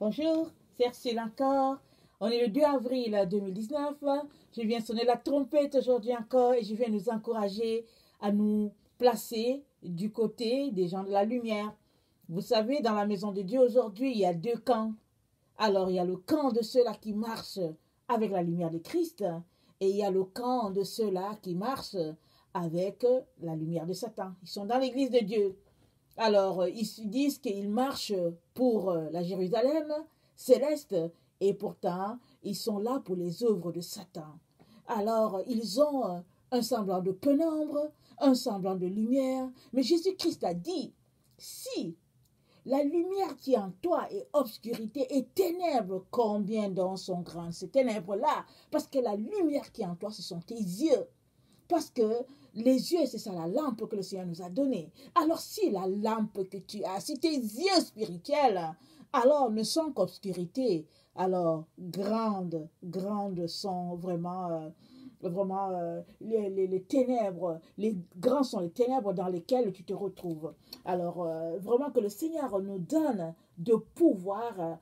Bonjour, c'est Ursule encore. On est le 2 avril 2019. Je viens sonner la trompette aujourd'hui encore et je viens nous encourager à nous placer du côté des gens de la lumière. Vous savez, dans la maison de Dieu aujourd'hui, il y a deux camps. Alors, il y a le camp de ceux-là qui marchent avec la lumière de Christ et il y a le camp de ceux-là qui marchent avec la lumière de Satan. Ils sont dans l'église de Dieu. Alors, ils se disent qu'ils marchent pour la Jérusalem céleste et pourtant, ils sont là pour les œuvres de Satan. Alors, ils ont un semblant de pénombre, un semblant de lumière. Mais Jésus-Christ a dit, si la lumière qui est en toi est obscurité et ténèbres, combien donc sont grandes ces ténèbres-là? Parce que la lumière qui est en toi, ce sont tes yeux. Parce que les yeux, c'est ça la lampe que le Seigneur nous a donnée. Alors si la lampe que tu as, si tes yeux spirituels, alors ne sont qu'obscurité, alors grandes sont vraiment, les ténèbres, les grands sont les ténèbres dans lesquelles tu te retrouves. Alors vraiment que le Seigneur nous donne de pouvoir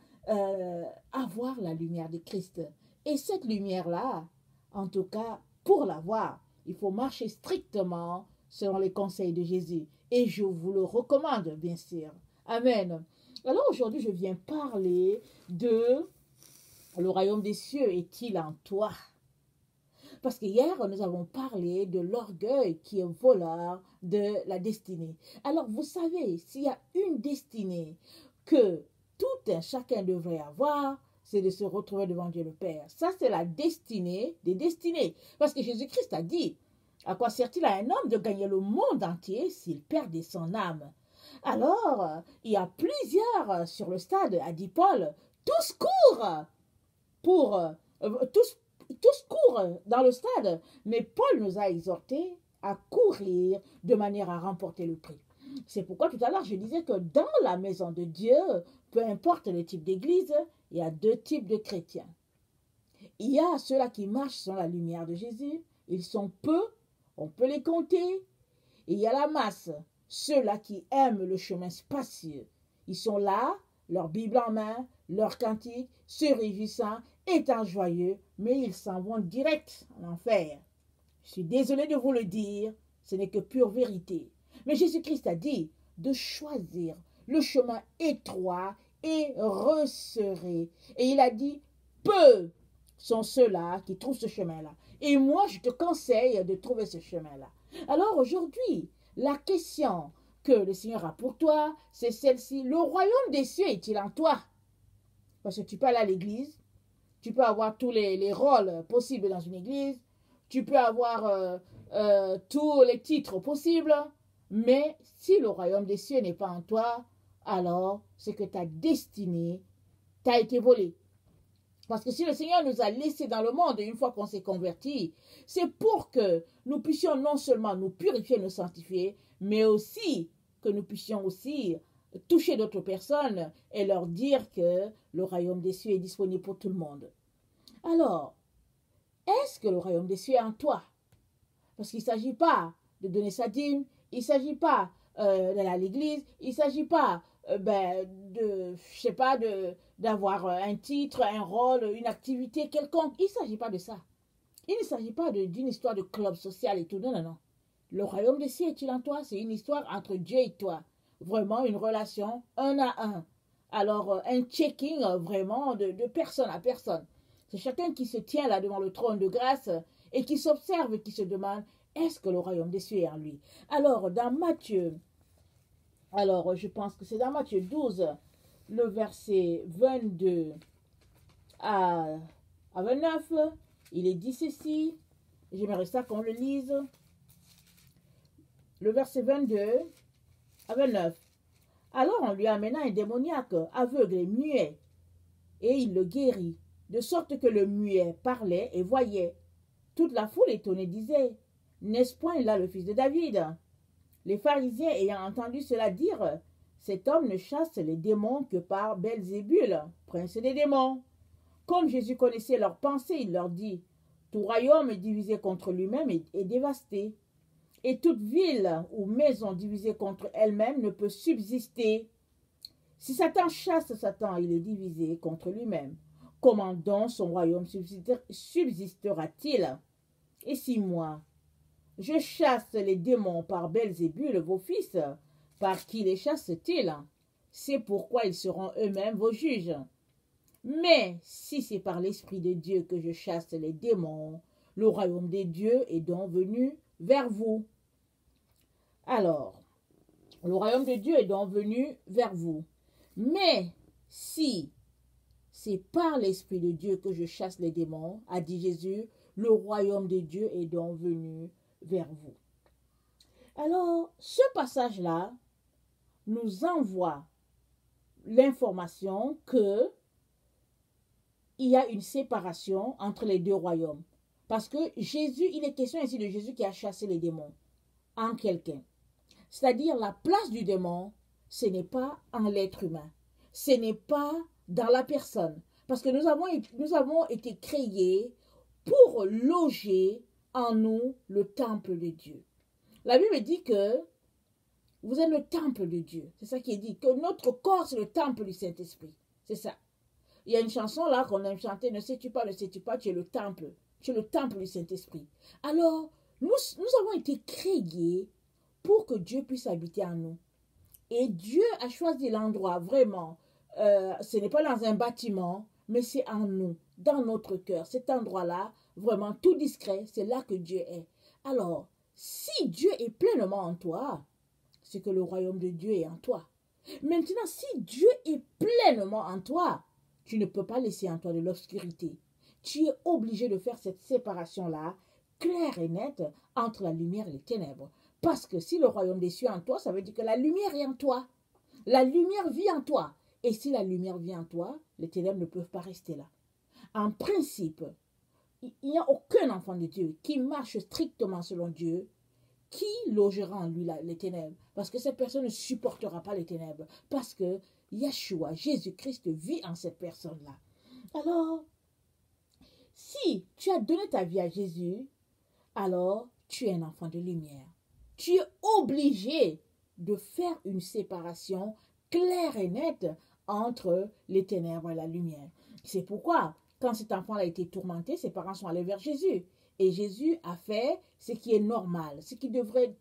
avoir la lumière de Christ. Et cette lumière-là, en tout cas, pour l'avoir, il faut marcher strictement selon les conseils de Jésus. Et je vous le recommande, bien sûr. Amen. Alors aujourd'hui, je viens parler de le royaume des cieux est-il en toi? Parce que hier, nous avons parlé de l'orgueil qui est voleur de la destinée. Alors, vous savez, s'il y a une destinée que tout un chacun devrait avoir, c'est de se retrouver devant Dieu le Père. Ça, c'est la destinée des destinées. Parce que Jésus-Christ a dit, à quoi sert-il à un homme de gagner le monde entier s'il perdait son âme? Alors, il y a plusieurs sur le stade, a dit Paul, tous courent tous courent dans le stade. Mais Paul nous a exhortés à courir de manière à remporter le prix. C'est pourquoi tout à l'heure je disais que dans la maison de Dieu, peu importe le type d'église, il y a deux types de chrétiens. Il y a ceux-là qui marchent sans la lumière de Jésus. Ils sont peu, on peut les compter. Et il y a la masse, ceux-là qui aiment le chemin spacieux. Ils sont là, leur Bible en main, leur cantique, se réjouissant, étant joyeux, mais ils s'en vont direct en enfer. Je suis désolé de vous le dire, ce n'est que pure vérité. Mais Jésus-Christ a dit de choisir le chemin étroit et resserré. Et il a dit, peu sont ceux-là qui trouvent ce chemin-là. Et moi, je te conseille de trouver ce chemin-là. Alors aujourd'hui, la question que le Seigneur a pour toi, c'est celle-ci. Le royaume des cieux est-il en toi? Parce que tu peux aller à l'église, tu peux avoir tous les rôles possibles dans une église, tu peux avoir tous les titres possibles, mais si le royaume des cieux n'est pas en toi, alors c'est que ta destinée t'a été volée. Parce que si le Seigneur nous a laissés dans le monde une fois qu'on s'est converti, c'est pour que nous puissions non seulement nous purifier, nous sanctifier, mais aussi que nous puissions aussi toucher d'autres personnes et leur dire que le royaume des cieux est disponible pour tout le monde. Alors, est-ce que le royaume des cieux est en toi? Parce qu'il ne s'agit pas de donner sa dîme, il ne s'agit pas d'aller à l'église, il ne s'agit pas d'avoir un titre, un rôle, une activité quelconque. Il ne s'agit pas de ça. Il ne s'agit pas d'une histoire de club social et tout. Non, non, non. Le royaume des cieux est-il en toi? C'est une histoire entre Dieu et toi. Vraiment une relation un à un. Alors, un checking vraiment de personne à personne. C'est chacun qui se tient là devant le trône de grâce et qui s'observe et qui se demande, est-ce que le royaume des cieux est en lui? Alors, dans Matthieu, je pense que c'est dans Matthieu 12, le verset 22 à 29, il est dit ceci, j'aimerais ça qu'on le lise, le verset 22 à 29. Alors on lui amena un démoniaque, aveugle et muet, et il le guérit, de sorte que le muet parlait et voyait. Toute la foule étonnée disait, n'est-ce point là le fils de David? Les pharisiens ayant entendu cela dire, cet homme ne chasse les démons que par Belzébul, prince des démons. Comme Jésus connaissait leurs pensées, il leur dit, tout royaume divisé contre lui-même est dévasté, et toute ville ou maison divisée contre elle-même ne peut subsister. Si Satan chasse Satan, il est divisé contre lui-même. Comment donc son royaume subsistera-t-il? Et si moi, je chasse les démons par Belzébul, vos fils, par qui les chassent-ils? C'est pourquoi ils seront eux-mêmes vos juges. Mais si c'est par l'Esprit de Dieu que je chasse les démons, le royaume des dieux est donc venu vers vous. Alors, le royaume de Dieu est donc venu vers vous. Mais si c'est par l'Esprit de Dieu que je chasse les démons, a dit Jésus, le royaume de Dieu est donc venu vers vous. Alors, ce passage-là nous envoie l'information que il y a une séparation entre les deux royaumes. Parce que Jésus, il est question ici de Jésus qui a chassé les démons en quelqu'un. C'est-à-dire la place du démon, ce n'est pas en l'être humain. Ce n'est pas dans la personne. Parce que nous avons été créés pour loger en nous le temple de Dieu. La Bible dit que vous êtes le temple de Dieu. C'est ça qui est dit. Que notre corps, c'est le temple du Saint-Esprit. C'est ça. Il y a une chanson là qu'on aime chanter. Ne sais-tu pas, tu es le temple. Tu es le temple du Saint-Esprit. Alors, nous avons été créés pour que Dieu puisse habiter en nous. Et Dieu a choisi l'endroit vraiment. Ce n'est pas dans un bâtiment, mais c'est en nous, dans notre cœur. Cet endroit-là, vraiment tout discret, c'est là que Dieu est. Alors, si Dieu est pleinement en toi, c'est que le royaume de Dieu est en toi. Maintenant, si Dieu est pleinement en toi, tu ne peux pas laisser en toi de l'obscurité. Tu es obligé de faire cette séparation-là, claire et nette, entre la lumière et les ténèbres. Parce que si le royaume des cieux est en toi, ça veut dire que la lumière est en toi. La lumière vit en toi. Et si la lumière vit en toi, les ténèbres ne peuvent pas rester là. En principe, il n'y a aucun enfant de Dieu qui marche strictement selon Dieu qui logera en lui les ténèbres. Parce que cette personne ne supportera pas les ténèbres. Parce que Yeshua, Jésus-Christ, vit en cette personne-là. Alors, si tu as donné ta vie à Jésus, alors tu es un enfant de lumière. Tu es obligé de faire une séparation claire et nette entre les ténèbres et la lumière. C'est pourquoi, quand cet enfant a été tourmenté, ses parents sont allés vers Jésus. Et Jésus a fait ce qui est normal, ce qui devrait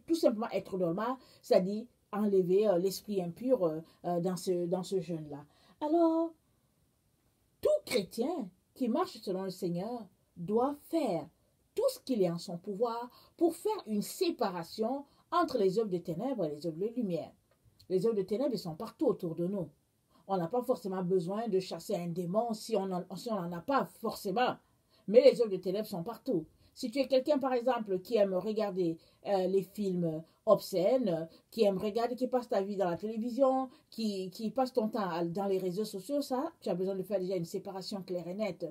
tout simplement être normal, c'est-à-dire enlever l'esprit impur dans ce jeune-là. Alors, tout chrétien qui marche selon le Seigneur doit faire tout ce qu'il est en son pouvoir pour faire une séparation entre les œuvres de ténèbres et les œuvres de lumière. Les œuvres de ténèbres sont partout autour de nous. On n'a pas forcément besoin de chasser un démon si on n'en a pas forcément. Mais les œuvres de ténèbres sont partout. Si tu es quelqu'un, par exemple, qui aime regarder les films obscènes, qui aime regarder, qui passe ta vie dans la télévision, qui passe ton temps dans les réseaux sociaux, ça, tu as besoin de faire déjà une séparation claire et nette.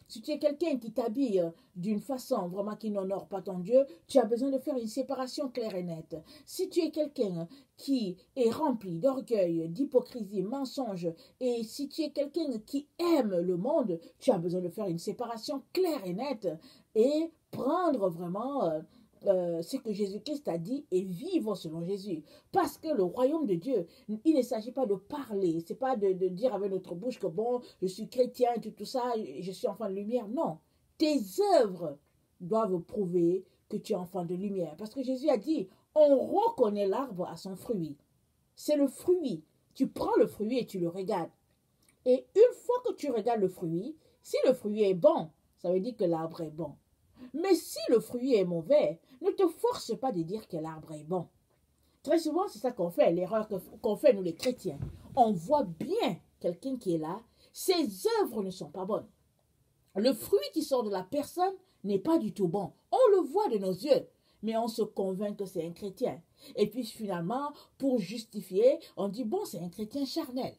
Si tu es quelqu'un qui t'habille d'une façon vraiment qui n'honore pas ton Dieu, tu as besoin de faire une séparation claire et nette. Si tu es quelqu'un qui est rempli d'orgueil, d'hypocrisie, mensonge, et si tu es quelqu'un qui aime le monde, tu as besoin de faire une séparation claire et nette et prendre vraiment ce que Jésus-Christ a dit et vivre selon Jésus. Parce que le royaume de Dieu, il ne s'agit pas de parler, c'est pas de dire avec notre bouche que bon, je suis chrétien, tout ça, je suis enfant de lumière. Non, tes œuvres doivent prouver que tu es enfant de lumière. Parce que Jésus a dit, on reconnaît l'arbre à son fruit. C'est le fruit. Tu prends le fruit et tu le regardes. Et une fois que tu regardes le fruit, si le fruit est bon, ça veut dire que l'arbre est bon. Mais si le fruit est mauvais, ne te force pas de dire que l'arbre est bon. Très souvent, c'est ça qu'on fait, l'erreur qu'on fait nous les chrétiens. On voit bien quelqu'un qui est là, ses œuvres ne sont pas bonnes. Le fruit qui sort de la personne n'est pas du tout bon. On le voit de nos yeux, mais on se convainc que c'est un chrétien. Et puis finalement, pour justifier, on dit bon, c'est un chrétien charnel.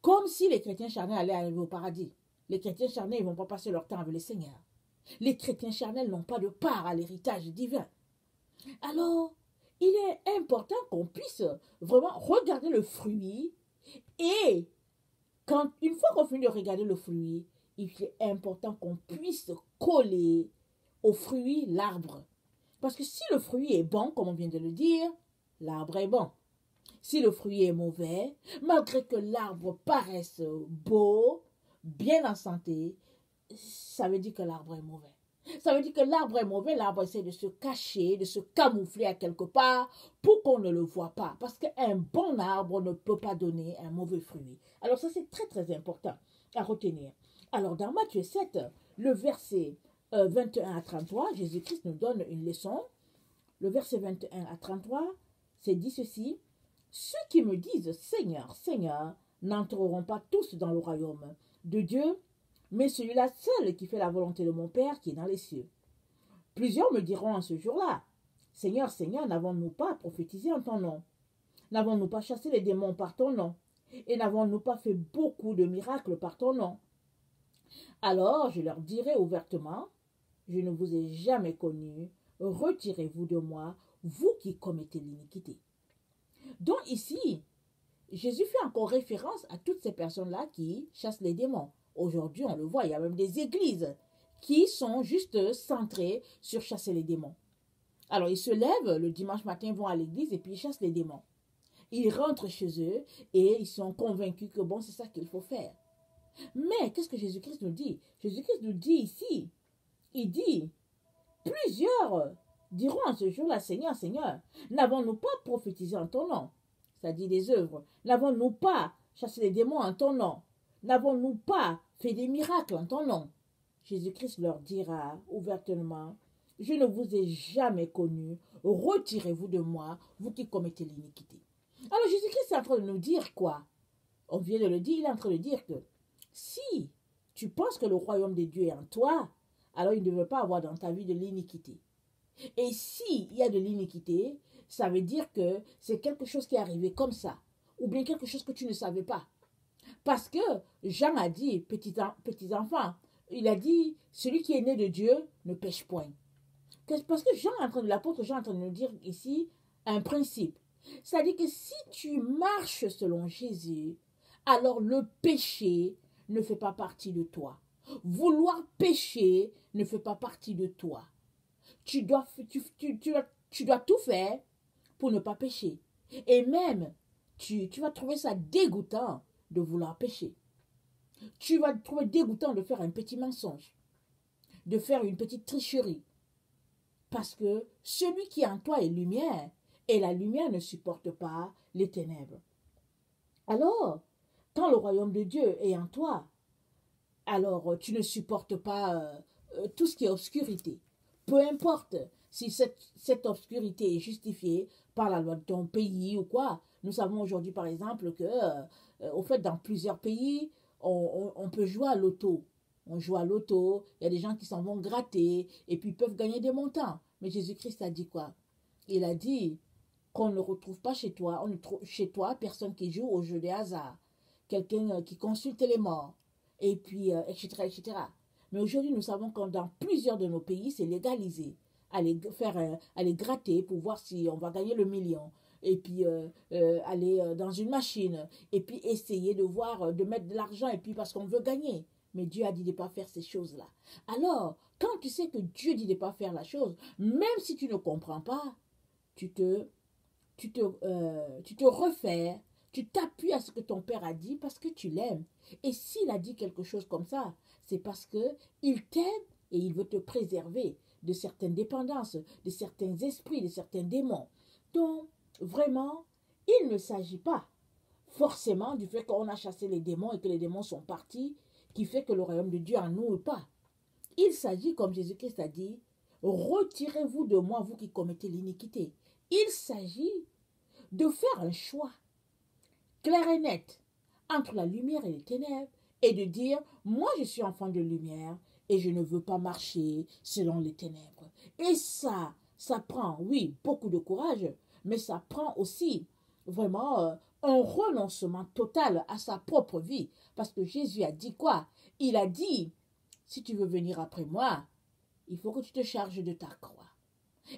Comme si les chrétiens charnels allaient arriver au paradis. Les chrétiens charnels ne vont pas passer leur temps avec le Seigneur. Les chrétiens charnels n'ont pas de part à l'héritage divin. Alors, il est important qu'on puisse vraiment regarder le fruit et une fois qu'on finit de regarder le fruit, il est important qu'on puisse coller au fruit l'arbre. Parce que si le fruit est bon, comme on vient de le dire, l'arbre est bon. Si le fruit est mauvais, malgré que l'arbre paraisse beau, bien en santé, ça veut dire que l'arbre est mauvais. Ça veut dire que l'arbre est mauvais, l'arbre essaie de se cacher, de se camoufler à quelque part pour qu'on ne le voit pas. Parce qu'un bon arbre ne peut pas donner un mauvais fruit. Alors ça, c'est très très important à retenir. Alors dans Matthieu 7, le verset 21 à 33, Jésus-Christ nous donne une leçon. Le verset 21 à 33, c'est dit ceci. Ceux qui me disent Seigneur, Seigneur, n'entreront pas tous dans le royaume de Dieu, mais celui-là seul qui fait la volonté de mon Père qui est dans les cieux. Plusieurs me diront en ce jour-là, Seigneur, Seigneur, n'avons-nous pas prophétisé en ton nom? N'avons-nous pas chassé les démons par ton nom? Et n'avons-nous pas fait beaucoup de miracles par ton nom? Alors je leur dirai ouvertement, je ne vous ai jamais connu, retirez-vous de moi, vous qui commettez l'iniquité. Donc ici, Jésus fait encore référence à toutes ces personnes-là qui chassent les démons. Aujourd'hui, on le voit, il y a même des églises qui sont juste centrées sur chasser les démons. Alors, ils se lèvent le dimanche matin, vont à l'église et puis ils chassent les démons. Ils rentrent chez eux et ils sont convaincus que bon, c'est ça qu'il faut faire. Mais qu'est-ce que Jésus-Christ nous dit? Jésus-Christ nous dit ici, il dit, plusieurs diront en ce jour-là, Seigneur, Seigneur, n'avons-nous pas prophétisé en ton nom? Ça dit des œuvres. N'avons-nous pas chassé les démons en ton nom? N'avons-nous pas fait des miracles en ton nom? Jésus-Christ leur dira ouvertement, je ne vous ai jamais connu, retirez-vous de moi, vous qui commettez l'iniquité. Alors Jésus-Christ est en train de nous dire quoi? On vient de le dire, il est en train de dire que si tu penses que le royaume de Dieu est en toi, alors il ne veut pas avoir dans ta vie de l'iniquité. Et s'il y a de l'iniquité, ça veut dire que c'est quelque chose qui est arrivé comme ça, ou bien quelque chose que tu ne savais pas. Parce que Jean a dit, petits enfants, il a dit, celui qui est né de Dieu ne pêche point. Parce que l'apôtre Jean est en train de nous dire ici un principe. C'est-à-dire que si tu marches selon Jésus, alors le péché ne fait pas partie de toi. Vouloir pécher ne fait pas partie de toi. Tu dois tout faire pour ne pas pécher. Et même, tu vas trouver ça dégoûtant de vouloir pécher. Tu vas trouver dégoûtant de faire un petit mensonge, de faire une petite tricherie. Parce que celui qui est en toi est lumière, et la lumière ne supporte pas les ténèbres. Alors, quand le royaume de Dieu est en toi, alors tu ne supportes pas tout ce qui est obscurité. Peu importe si cette obscurité est justifiée par la loi de ton pays ou quoi. Nous savons aujourd'hui, par exemple, que, au fait, dans plusieurs pays, on peut jouer à l'auto. On joue à l'auto, il y a des gens qui s'en vont gratter et puis peuvent gagner des montants. Mais Jésus-Christ a dit quoi? Il a dit qu'on ne retrouve pas chez toi, on ne trouve chez toi personne qui joue au jeu des hasards, quelqu'un qui consulte les morts, et puis, etc., etc. Mais aujourd'hui, nous savons que dans plusieurs de nos pays, c'est légalisé. Aller gratter pour voir si on va gagner le million. Et puis, aller dans une machine. Et puis, essayer de voir, de mettre de l'argent. Et puis, parce qu'on veut gagner. Mais Dieu a dit de ne pas faire ces choses-là. Alors, quand tu sais que Dieu dit de ne pas faire la chose, même si tu ne comprends pas, tu te refais, tu t'appuies à ce que ton père a dit parce que tu l'aimes. Et s'il a dit quelque chose comme ça, c'est parce qu'il t'aime et il veut te préserver de certaines dépendances, de certains esprits, de certains démons. Donc, vraiment, il ne s'agit pas forcément du fait qu'on a chassé les démons et que les démons sont partis, qui fait que le royaume de Dieu en nous ou pas. Il s'agit, comme Jésus-Christ a dit, retirez-vous de moi, vous qui commettez l'iniquité. Il s'agit de faire un choix clair et net entre la lumière et les ténèbres et de dire, moi je suis enfant de lumière et je ne veux pas marcher selon les ténèbres. Et ça prend, oui, beaucoup de courage, mais ça prend aussi vraiment un renoncement total à sa propre vie. Parce que Jésus a dit quoi? Il a dit, si tu veux venir après moi, il faut que tu te charges de ta croix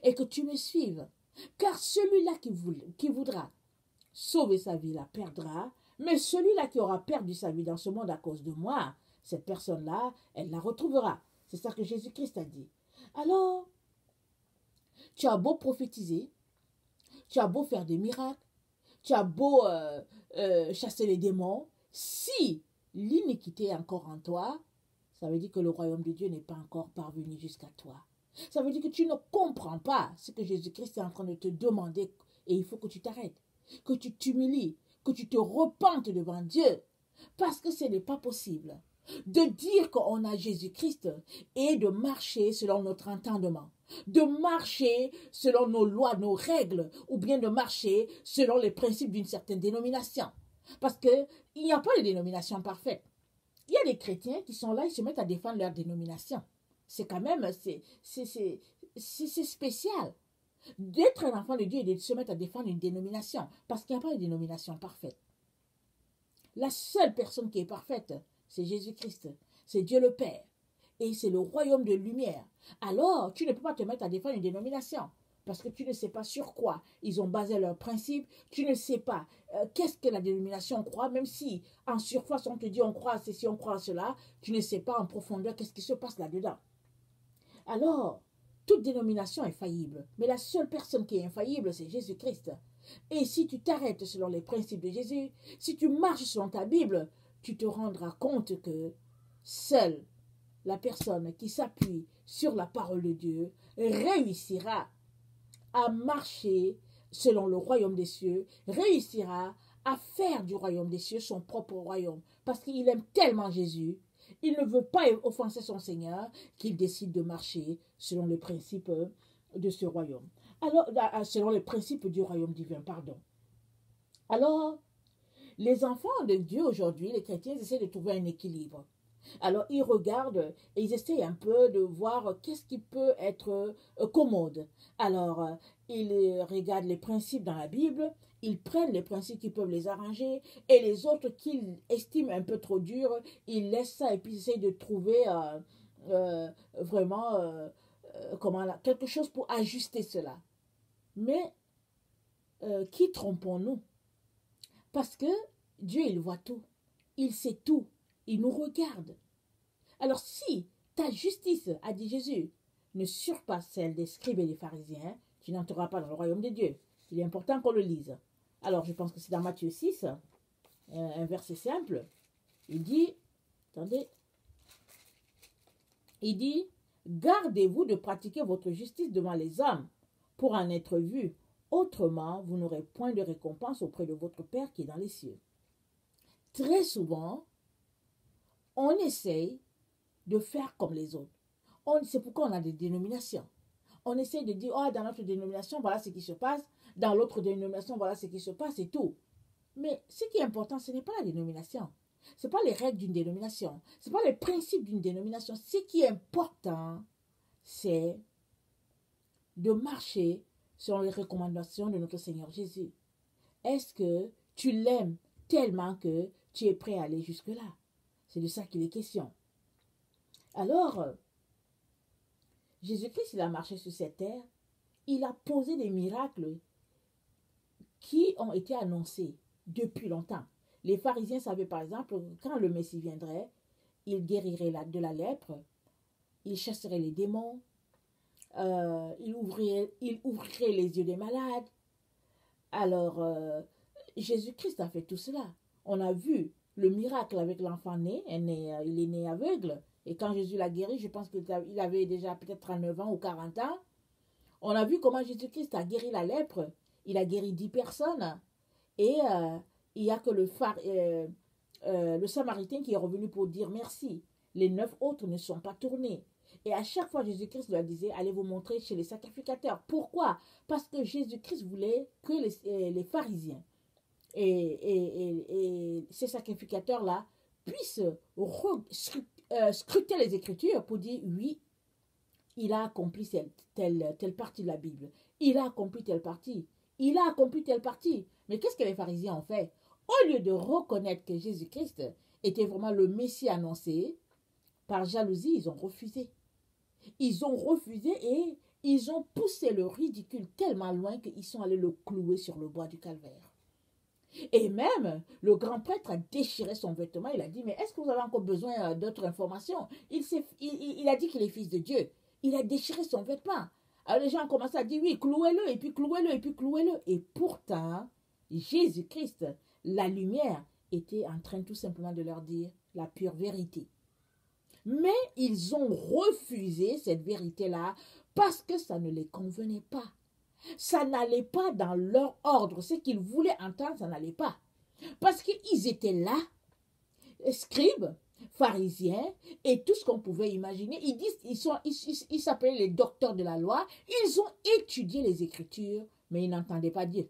et que tu me suives. Car celui-là qui voudra sauver sa vie la perdra, mais celui-là qui aura perdu sa vie dans ce monde à cause de moi, cette personne-là, elle la retrouvera. C'est ça que Jésus-Christ a dit. Alors, tu as beau prophétiser, tu as beau faire des miracles, tu as beau chasser les démons, si l'iniquité est encore en toi, ça veut dire que le royaume de Dieu n'est pas encore parvenu jusqu'à toi. Ça veut dire que tu ne comprends pas ce que Jésus-Christ est en train de te demander et il faut que tu t'arrêtes, que tu t'humilies, que tu te repentes devant Dieu parce que ce n'est pas possible de dire qu'on a Jésus-Christ et de marcher selon notre entendement, de marcher selon nos lois, nos règles, ou bien de marcher selon les principes d'une certaine dénomination. Parce qu'il n'y a pas de dénomination parfaite. Il y a des chrétiens qui sont là, ils se mettent à défendre leur dénomination. C'est quand même, c'est spécial d'être un enfant de Dieu et de se mettre à défendre une dénomination, parce qu'il n'y a pas de dénomination parfaite. La seule personne qui est parfaite, c'est Jésus-Christ, c'est Dieu le Père, et c'est le royaume de lumière. Alors, tu ne peux pas te mettre à défendre une dénomination, parce que tu ne sais pas sur quoi ils ont basé leurs principes, tu ne sais pas qu'est-ce que la dénomination croit, même si en surface on te dit on croit à ceci, on croit à cela, tu ne sais pas en profondeur qu'est-ce qui se passe là-dedans. Alors, toute dénomination est faillible, mais la seule personne qui est infaillible, c'est Jésus-Christ. Et si tu t'arrêtes selon les principes de Jésus, si tu marches selon ta Bible, tu te rendras compte que seule la personne qui s'appuie sur la parole de Dieu réussira à marcher selon le royaume des cieux, réussira à faire du royaume des cieux son propre royaume, parce qu'il aime tellement Jésus, il ne veut pas offenser son Seigneur, qu'il décide de marcher selon les principes de ce royaume. Alors, selon les principes du royaume divin, pardon. Alors, les enfants de Dieu aujourd'hui, les chrétiens, essaient de trouver un équilibre. Alors, ils regardent et ils essayent un peu de voir qu'est-ce qui peut être commode. Alors, ils regardent les principes dans la Bible, ils prennent les principes qui peuvent les arranger et les autres qu'ils estiment un peu trop durs, ils laissent ça et puis ils essayent de trouver vraiment quelque chose pour ajuster cela. Mais qui trompons-nous? Parce que Dieu, il voit tout, il sait tout. Il nous regarde. Alors si ta justice, a dit Jésus, ne surpasse celle des scribes et des pharisiens, tu n'entreras pas dans le royaume de Dieu. Il est important qu'on le lise. Alors je pense que c'est dans Matthieu 6, un verset simple. Il dit, attendez, il dit, gardez-vous de pratiquer votre justice devant les hommes pour en être vu. Autrement, vous n'aurez point de récompense auprès de votre Père qui est dans les cieux. Très souvent, on essaye de faire comme les autres. C'est pourquoi on a des dénominations. On essaye de dire, oh, dans notre dénomination, voilà ce qui se passe. Dans l'autre dénomination, voilà ce qui se passe et tout. Mais ce qui est important, ce n'est pas la dénomination. Ce n'est pas les règles d'une dénomination. Ce n'est pas les principes d'une dénomination. Ce qui est important, c'est de marcher selon les recommandations de notre Seigneur Jésus. Est-ce que tu l'aimes tellement que tu es prêt à aller jusque-là? C'est de ça qu'il est question. Alors, Jésus-Christ, il a marché sur cette terre, il a posé des miracles qui ont été annoncés depuis longtemps. Les pharisiens savaient par exemple que quand le Messie viendrait, il guérirait de la lèpre, il chasserait les démons, il ouvrirait les yeux des malades. Alors, Jésus-Christ a fait tout cela. On a vu le miracle avec l'enfant né, il est né aveugle. Et quand Jésus l'a guéri, je pense qu'il avait déjà peut-être 39 ans ou 40 ans. On a vu comment Jésus-Christ a guéri la lèpre. Il a guéri 10 personnes. Et il n'y a que le Samaritain qui est revenu pour dire merci. Les 9 autres ne sont pas tournés. Et à chaque fois, Jésus-Christ leur disait, allez vous montrer chez les sacrificateurs. Pourquoi? Parce que Jésus-Christ voulait que les pharisiens et ces sacrificateurs-là puissent scruter les Écritures pour dire, oui, il a accompli telle partie de la Bible. Il a accompli telle partie. Il a accompli telle partie. Mais qu'est-ce que les pharisiens ont fait? Au lieu de reconnaître que Jésus-Christ était vraiment le Messie annoncé, par jalousie, ils ont refusé. Ils ont refusé et ils ont poussé le ridicule tellement loin qu'ils sont allés le clouer sur le bois du calvaire. Et même, le grand prêtre a déchiré son vêtement. Il a dit, mais est-ce que vous avez encore besoin d'autres informations? Il a dit qu'il est fils de Dieu. Il a déchiré son vêtement. Alors les gens ont commencé à dire, oui, clouez-le, et puis clouez-le, et puis clouez-le. Et pourtant, Jésus-Christ, la lumière, était en train tout simplement de leur dire la pure vérité. Mais ils ont refusé cette vérité-là parce que ça ne les convenait pas. Ça n'allait pas dans leur ordre. Ce qu'ils voulaient entendre, ça n'allait pas. Parce qu'ils étaient là, scribes, pharisiens, et tout ce qu'on pouvait imaginer. Ils s'appelaient les docteurs de la loi. Ils ont étudié les Écritures, mais ils n'entendaient pas Dieu.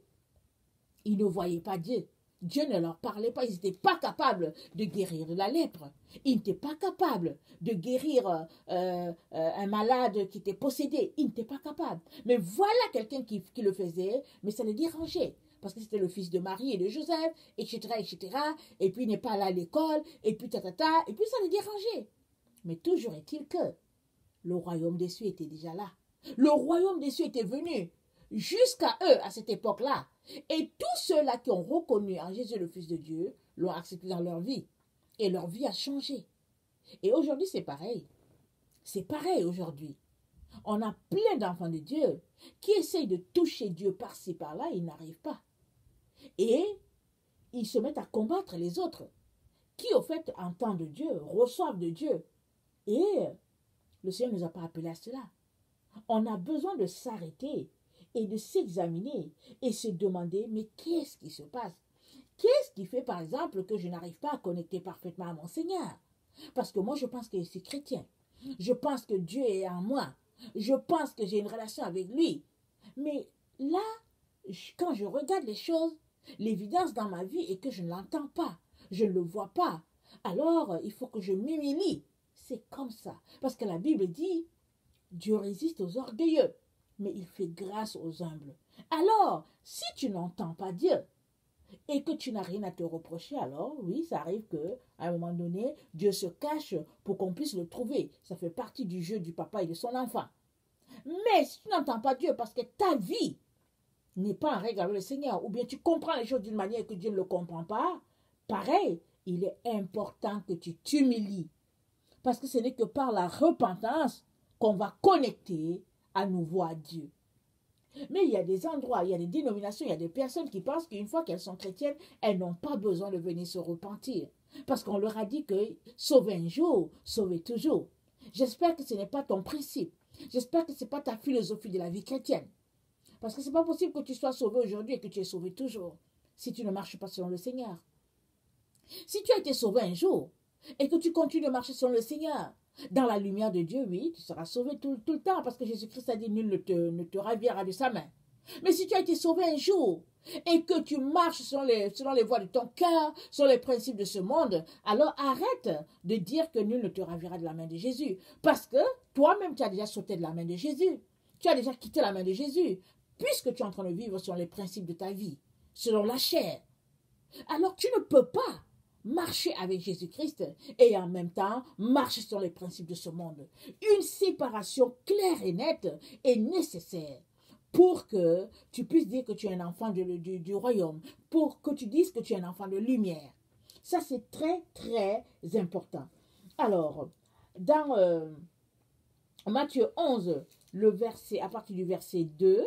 Ils ne voyaient pas Dieu. Dieu ne leur parlait pas. Ils n'étaient pas capables de guérir de la lèpre. Ils n'étaient pas capables de guérir un malade qui était possédé. Ils n'étaient pas capables. Mais voilà quelqu'un qui le faisait, mais ça les dérangeait. Parce que c'était le fils de Marie et de Joseph, etc., etc. Et puis il n'est pas allé à l'école, et puis et puis ça les dérangeait. Mais toujours est-il que le royaume des cieux était déjà là. Le royaume des cieux était venu jusqu'à eux à cette époque-là. Et tous ceux-là qui ont reconnu en Jésus le Fils de Dieu l'ont accepté dans leur vie. Et leur vie a changé. Et aujourd'hui, c'est pareil. C'est pareil aujourd'hui. On a plein d'enfants de Dieu qui essayent de toucher Dieu par-ci, par-là, et ils n'arrivent pas. Et ils se mettent à combattre les autres qui, au fait, entendent Dieu, reçoivent de Dieu. Et le Seigneur ne nous a pas appelés à cela. On a besoin de s'arrêter et de s'examiner et se demander, mais qu'est-ce qui se passe? Qu'est-ce qui fait, par exemple, que je n'arrive pas à connecter parfaitement à mon Seigneur? Parce que moi, je pense que je suis chrétien. Je pense que Dieu est en moi. Je pense que j'ai une relation avec lui. Mais là, quand je regarde les choses, l'évidence dans ma vie est que je ne l'entends pas. Je ne le vois pas. Alors, il faut que je m'humilie. C'est comme ça. Parce que la Bible dit, Dieu résiste aux orgueilleux, mais il fait grâce aux humbles. Alors, si tu n'entends pas Dieu et que tu n'as rien à te reprocher, alors oui, ça arrive que à un moment donné, Dieu se cache pour qu'on puisse le trouver. Ça fait partie du jeu du papa et de son enfant. Mais si tu n'entends pas Dieu parce que ta vie n'est pas en règle avec le Seigneur, ou bien tu comprends les choses d'une manière que Dieu ne le comprend pas, pareil, il est important que tu t'humilies. Parce que ce n'est que par la repentance qu'on va connecter à nouveau à Dieu. Mais il y a des endroits, il y a des dénominations, il y a des personnes qui pensent qu'une fois qu'elles sont chrétiennes, elles n'ont pas besoin de venir se repentir. Parce qu'on leur a dit que sauver un jour, sauver toujours. J'espère que ce n'est pas ton principe. J'espère que ce n'est pas ta philosophie de la vie chrétienne. Parce que ce n'est pas possible que tu sois sauvé aujourd'hui et que tu es sauvé toujours, si tu ne marches pas selon le Seigneur. Si tu as été sauvé un jour et que tu continues de marcher selon le Seigneur, dans la lumière de Dieu, oui, tu seras sauvé tout le temps, parce que Jésus-Christ a dit, nul ne te ravira de sa main. Mais si tu as été sauvé un jour et que tu marches selon les voies de ton cœur, selon les principes de ce monde, alors arrête de dire que nul ne te ravira de la main de Jésus. Parce que toi-même, tu as déjà sauté de la main de Jésus. Tu as déjà quitté la main de Jésus, puisque tu es en train de vivre selon les principes de ta vie, selon la chair. Alors tu ne peux pas marcher avec Jésus-Christ et en même temps marcher sur les principes de ce monde. Une séparation claire et nette est nécessaire pour que tu puisses dire que tu es un enfant du royaume, pour que tu dises que tu es un enfant de lumière. Ça, c'est très, très important. Alors, dans Matthieu 11, à partir du verset 2,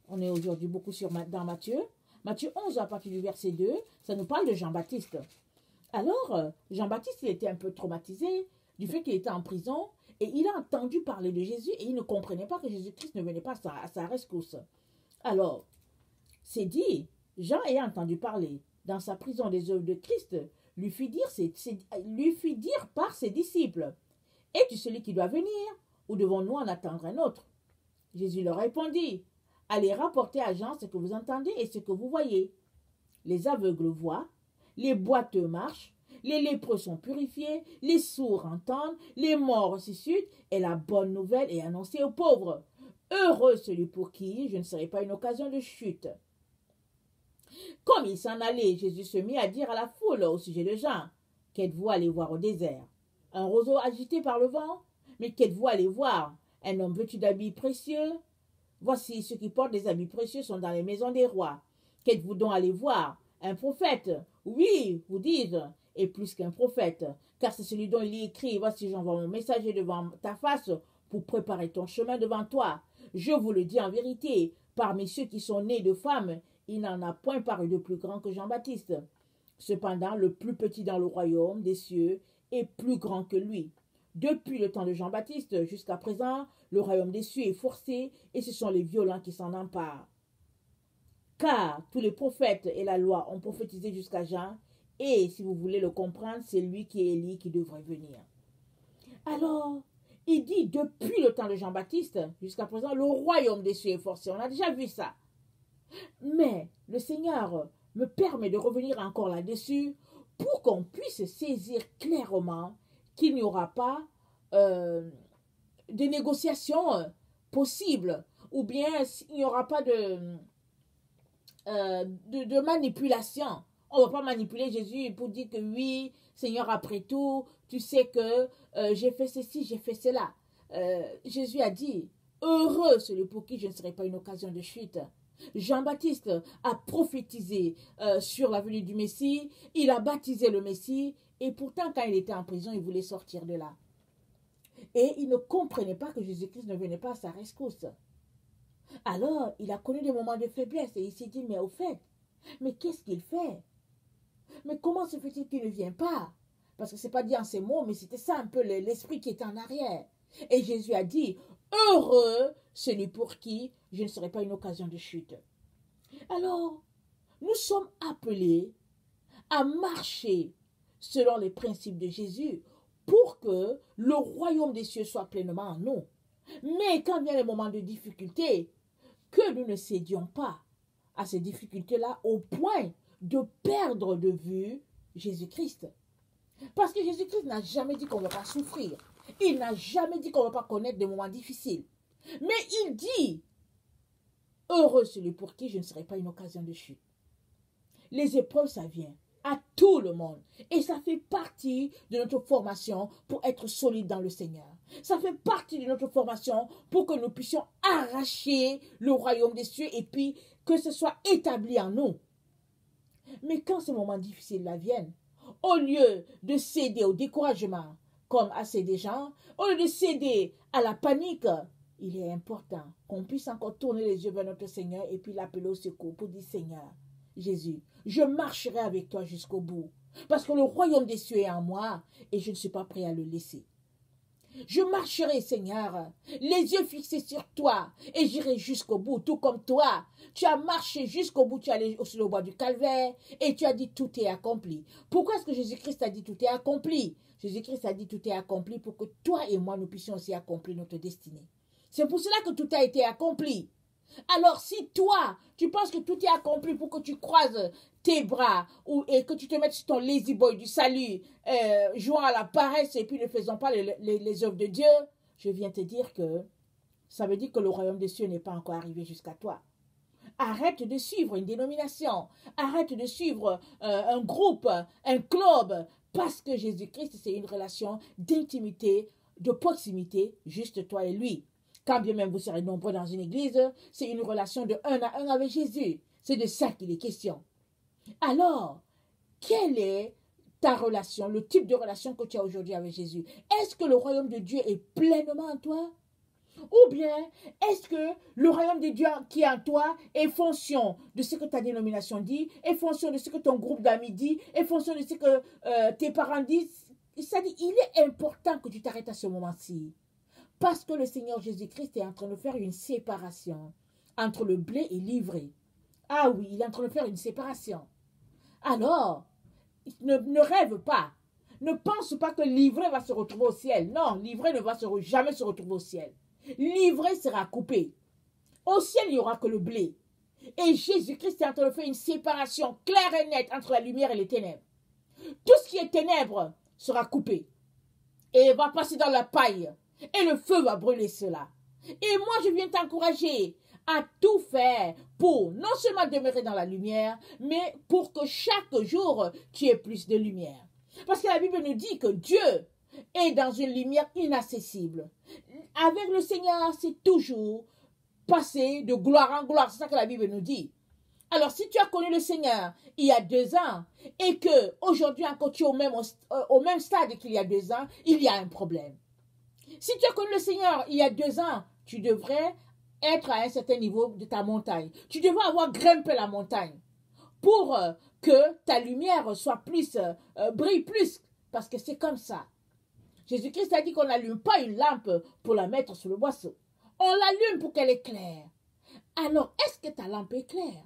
on est aujourd'hui beaucoup dans Matthieu. Matthieu 11, à partir du verset 2, ça nous parle de Jean-Baptiste. Alors, Jean-Baptiste, il était un peu traumatisé du fait qu'il était en prison et il a entendu parler de Jésus et il ne comprenait pas que Jésus-Christ ne venait pas à sa rescousse. Alors, c'est dit, Jean ayant entendu parler dans sa prison des œuvres de Christ, lui fit dire par ses disciples, « Es-tu celui qui doit venir ou devons-nous en attendre un autre ?» Jésus leur répondit, « Allez rapporter à Jean ce que vous entendez et ce que vous voyez. Les aveugles voient, les boiteux marchent, les lépreux sont purifiés, les sourds entendent, les morts ressuscitent, et la bonne nouvelle est annoncée aux pauvres. Heureux celui pour qui je ne serai pas une occasion de chute. » Comme il s'en allait, Jésus se mit à dire à la foule au sujet de Jean, « Qu'êtes-vous allé voir au désert? Un roseau agité par le vent? Mais qu'êtes-vous allé voir? Un homme vêtu d'habits précieux? Voici, ceux qui portent des habits précieux sont dans les maisons des rois. Qu'êtes-vous donc allé voir? Un prophète? Oui, vous dites, et plus qu'un prophète, car c'est celui dont il est écrit, voici j'envoie mon messager devant ta face pour préparer ton chemin devant toi. Je vous le dis en vérité, parmi ceux qui sont nés de femmes, il n'en a point paru de plus grand que Jean-Baptiste. Cependant, le plus petit dans le royaume des cieux est plus grand que lui. Depuis le temps de Jean-Baptiste jusqu'à présent, le royaume des cieux est forcé et ce sont les violents qui s'en emparent. Car tous les prophètes et la loi ont prophétisé jusqu'à Jean, et si vous voulez le comprendre, c'est lui qui est Élie qui devrait venir. Alors, il dit depuis le temps de Jean-Baptiste jusqu'à présent, le royaume des cieux est forcé. On a déjà vu ça. Mais le Seigneur me permet de revenir encore là-dessus pour qu'on puisse saisir clairement qu'il n'y aura pas de négociations possibles ou bien il n'y aura pas de manipulation. On ne va pas manipuler Jésus pour dire que oui, Seigneur, après tout, tu sais que j'ai fait ceci, j'ai fait cela. Jésus a dit, heureux celui pour qui je ne serai pas une occasion de chute. Jean-Baptiste a prophétisé sur la venue du Messie, il a baptisé le Messie, et pourtant quand il était en prison, il voulait sortir de là. Et il ne comprenait pas que Jésus-Christ ne venait pas à sa rescousse. Alors, il a connu des moments de faiblesse et il s'est dit, mais au fait, mais qu'est-ce qu'il fait? Mais comment se fait-il qu'il ne vient pas? Parce que ce n'est pas dit en ces mots, mais c'était ça un peu l'esprit qui était en arrière. Et Jésus a dit, heureux celui pour qui je ne serai pas une occasion de chute. Alors, nous sommes appelés à marcher selon les principes de Jésus pour que le royaume des cieux soit pleinement en nous. Mais quand vient les moments de difficulté, que nous ne cédions pas à ces difficultés-là au point de perdre de vue Jésus-Christ. Parce que Jésus-Christ n'a jamais dit qu'on ne va pas souffrir. Il n'a jamais dit qu'on ne va pas connaître des moments difficiles. Mais il dit, heureux celui pour qui je ne serai pas une occasion de chute. Les épreuves, ça vient à tout le monde. Et ça fait partie de notre formation pour être solide dans le Seigneur. Ça fait partie de notre formation pour que nous puissions arracher le royaume des cieux et puis que ce soit établi en nous. Mais quand ces moments difficiles-là viennent, au lieu de céder au découragement, comme à ces gens, au lieu de céder à la panique, il est important qu'on puisse encore tourner les yeux vers notre Seigneur et puis l'appeler au secours pour dire, Seigneur, Jésus, je marcherai avec toi jusqu'au bout, parce que le royaume des cieux est en moi et je ne suis pas prêt à le laisser. Je marcherai, Seigneur, les yeux fixés sur toi, et j'irai jusqu'au bout, tout comme toi. Tu as marché jusqu'au bout, tu es allé sur le bois du calvaire, et tu as dit tout est accompli. Pourquoi est-ce que Jésus-Christ a dit tout est accompli? Jésus-Christ a dit tout est accompli pour que toi et moi, nous puissions aussi accomplir notre destinée. C'est pour cela que tout a été accompli. Alors si toi, tu penses que tout est accompli pour que tu croises tes bras et que tu te mettes sur ton lazy boy du salut, jouant à la paresse et puis ne faisant pas les œuvres de Dieu, je viens te dire que ça veut dire que le royaume des cieux n'est pas encore arrivé jusqu'à toi. Arrête de suivre une dénomination, arrête de suivre un groupe, un club, parce que Jésus-Christ, c'est une relation d'intimité, de proximité, juste toi et lui. Quand bien même vous serez nombreux dans une église, c'est une relation de 1 à 1 avec Jésus. C'est de ça qu'il est question. Alors, quelle est ta relation, le type de relation que tu as aujourd'hui avec Jésus? Est-ce que le royaume de Dieu est pleinement en toi? Ou bien, est-ce que le royaume de Dieu qui est en toi est fonction de ce que ta dénomination dit, est fonction de ce que ton groupe d'amis dit, est fonction de ce que tes parents disent? C'est-à-dire, il est important que tu t'arrêtes à ce moment-ci. Parce que le Seigneur Jésus-Christ est en train de faire une séparation entre le blé et l'ivraie. Ah oui, il est en train de faire une séparation. Alors, ne rêve pas. Ne pense pas que l'ivraie va se retrouver au ciel. Non, l'ivraie ne va jamais se retrouver au ciel. L'ivraie sera coupée. Au ciel, il n'y aura que le blé. Et Jésus-Christ est en train de faire une séparation claire et nette entre la lumière et les ténèbres. Tout ce qui est ténèbres sera coupé. Et va passer dans la paille. Et le feu va brûler cela. Et moi, je viens t'encourager à tout faire pour non seulement demeurer dans la lumière, mais pour que chaque jour, tu aies plus de lumière. Parce que la Bible nous dit que Dieu est dans une lumière inaccessible. Avec le Seigneur, c'est toujours passer de gloire en gloire. C'est ça que la Bible nous dit. Alors, si tu as connu le Seigneur il y a 2 ans et que aujourd'hui encore tu es au même stade qu'il y a 2 ans, il y a un problème. Si tu as connu le Seigneur il y a 2 ans, tu devrais être à un certain niveau de ta montagne. Tu devrais avoir grimpé la montagne pour que ta lumière soit plus, brille plus. Parce que c'est comme ça. Jésus-Christ a dit qu'on n'allume pas une lampe pour la mettre sous le boisseau. On l'allume pour qu'elle éclaire. Alors, est-ce que ta lampe éclaire?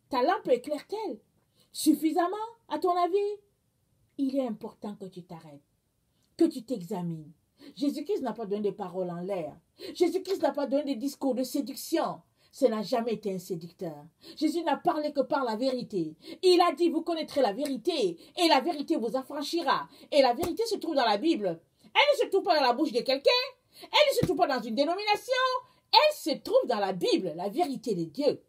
Ta lampe éclaire-t-elle suffisamment, à ton avis? Il est important que tu t'arrêtes, que tu t'examines. Jésus-Christ n'a pas donné des paroles en l'air. Jésus-Christ n'a pas donné des discours de séduction. Ce n'a jamais été un séducteur. Jésus n'a parlé que par la vérité. Il a dit, vous connaîtrez la vérité, et la vérité vous affranchira. Et la vérité se trouve dans la Bible. Elle ne se trouve pas dans la bouche de quelqu'un. Elle ne se trouve pas dans une dénomination. Elle se trouve dans la Bible, la vérité de Dieu.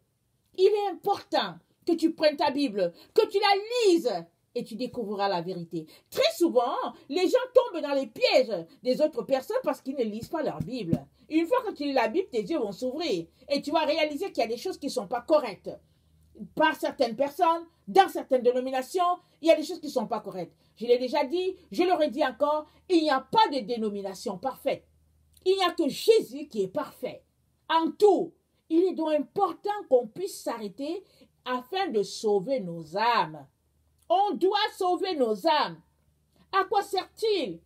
Il est important que tu prennes ta Bible, que tu la lises, et tu découvriras la vérité. Très souvent, les gens tombent dans les pièges des autres personnes parce qu'ils ne lisent pas leur Bible. Une fois que tu lis la Bible, tes yeux vont s'ouvrir et tu vas réaliser qu'il y a des choses qui ne sont pas correctes. Par certaines personnes, dans certaines dénominations, il y a des choses qui ne sont pas correctes. Je l'ai déjà dit, je le redis encore, il n'y a pas de dénomination parfaite. Il n'y a que Jésus qui est parfait. En tout, il est donc important qu'on puisse s'arrêter afin de sauver nos âmes. On doit sauver nos âmes. À quoi sert-il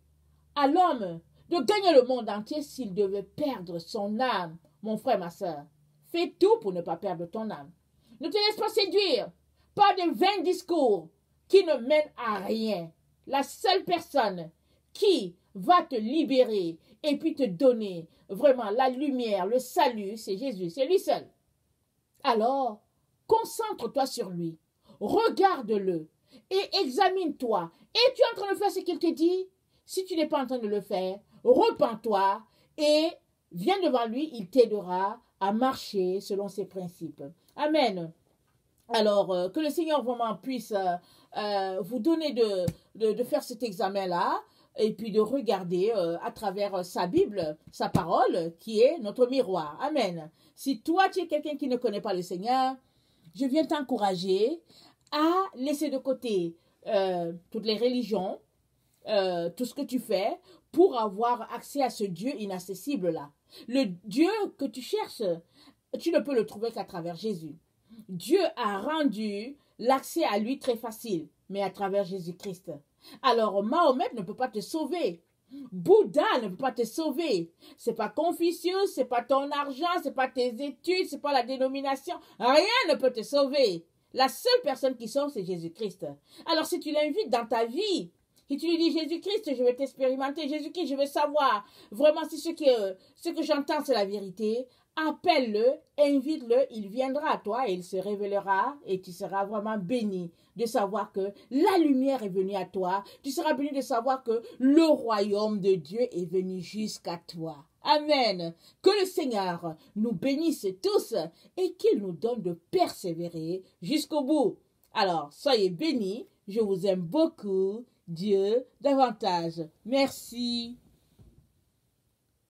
à l'homme de gagner le monde entier s'il devait perdre son âme? Mon frère, ma soeur, fais tout pour ne pas perdre ton âme. Ne te laisse pas séduire par de vains discours qui ne mènent à rien. La seule personne qui va te libérer et puis te donner vraiment la lumière, le salut, c'est Jésus, c'est lui seul. Alors, concentre-toi sur lui, regarde-le et examine-toi. Et tu es en train de faire ce qu'il te dit. Si tu n'es pas en train de le faire, repens-toi et viens devant lui, il t'aidera à marcher selon ses principes. Amen. Alors, que le Seigneur vraiment puisse vous donner de faire cet examen-là et puis de regarder à travers sa Bible, sa parole, qui est notre miroir. Amen. Si toi, tu es quelqu'un qui ne connaît pas le Seigneur, je viens t'encourager à laisser de côté toutes les religions, tout ce que tu fais pour avoir accès à ce Dieu inaccessible-là. Le Dieu que tu cherches, tu ne peux le trouver qu'à travers Jésus. Dieu a rendu l'accès à lui très facile, mais à travers Jésus-Christ. Alors, Mahomet ne peut pas te sauver. Bouddha ne peut pas te sauver. C'est pas Confucius, c'est pas ton argent, c'est pas tes études, c'est pas la dénomination. Rien ne peut te sauver. La seule personne qui sauve, c'est Jésus-Christ. Alors, si tu l'invites dans ta vie, si tu lui dis Jésus-Christ, je vais t'expérimenter, Jésus-Christ, je veux savoir vraiment si ce que j'entends, c'est la vérité, appelle-le, invite-le, il viendra à toi et il se révélera et tu seras vraiment béni de savoir que la lumière est venue à toi. Tu seras béni de savoir que le royaume de Dieu est venu jusqu'à toi. Amen. Que le Seigneur nous bénisse tous et qu'il nous donne de persévérer jusqu'au bout. Alors, soyez bénis. Je vous aime beaucoup. Dieu davantage. Merci.